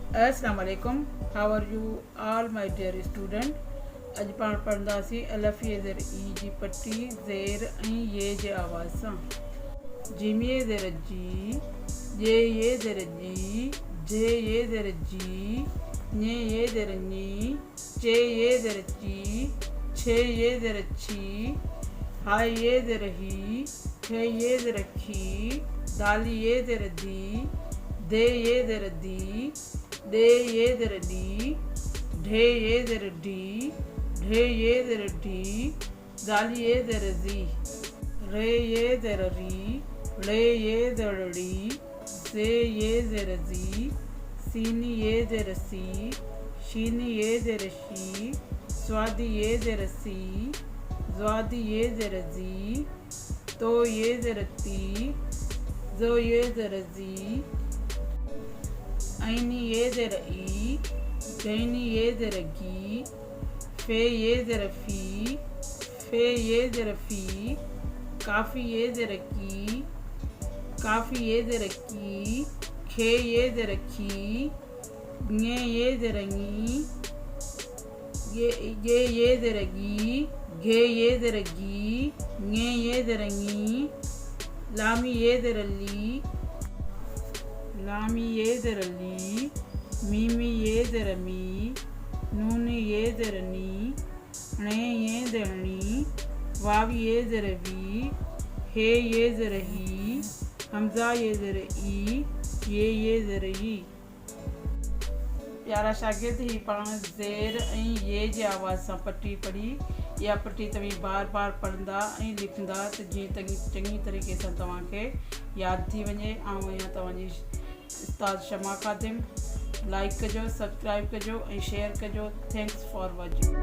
अस्सलाम वालेकुम। How are you all my dear student. अज पाण पढ़ंदासीं अलफ ये ज़ेर ई जी पट्टी ज़ेर ऐं ये जे आवाज़ सां। जिम ये ज़ेर जी, ये ज़ेर जी, जे ये ज़ेर जी, ने ये ज़ेर नी, चे ये ज़ेर ची, छे ये ज़ेर छी, हाय ये ज़ेर ही, हे ये ज़ेर खी, दाली ये ज़ेर दी, दे ये ज़ेर दी, दे ये ज़ेर डी, ढे ये ज़ेर डी, ढे ये ज़ेर डी, दाली ये ज़ेर ज़ी, रे ये ज़ेर री, रे ये ज़ेर डी, जे ये ज़ेर ज़ी, सीनी ये ज़ेर सी, शीनी ये ज़ेर शी, स्वादी ये ज़ेर सी, ज़्वादी ये ज़ेर ज़ी, तो ये ज़ेर ती, जो ये ज़ेर ज़ी, ऐनी ये ज़ेर ई, गैनी ये ज़ेर गी, फे ये ज़ेर फ़ी, फे ये ज़ेर फ़ी, काफ़ी ये ज़ेर की, काफ़ी ये ज़ेर की, खे ये ज़ेर खी, ङे ये ज़ेर ङी, ये ज़ेर गी, घे ये ज़ेर गी, ङे ये ज़ेर ङी, लामी ये ज़ेर ली, लामी ये ज़ेर ली, मीमी ये ज़ेर मी, नूनी ये ज़ेर नी, णे ये ज़ेर णी, वावी ये ज़ेर वी, हे ये ज़ेर ही, हमज़ा ये ज़ेर ई, ये ज़ेर ही। प्यारा शागिर्द, ही पाण ज़ेर ऐं ये जे आवाज़ सां पट्टी पढ़ी। इहा पट्टी तव्हीं बार बार पढ़ंदा ऐं लिखंदा त जीअं चङी तरीक़े सां तव्हांखे यादि थी वञे। ऐं इहा तव्हांजी उस्ताद शमा ख़ादिम। लाइक कजो, सब्सक्राइब कजो ऐं शेयर कजो। Thanks for watching.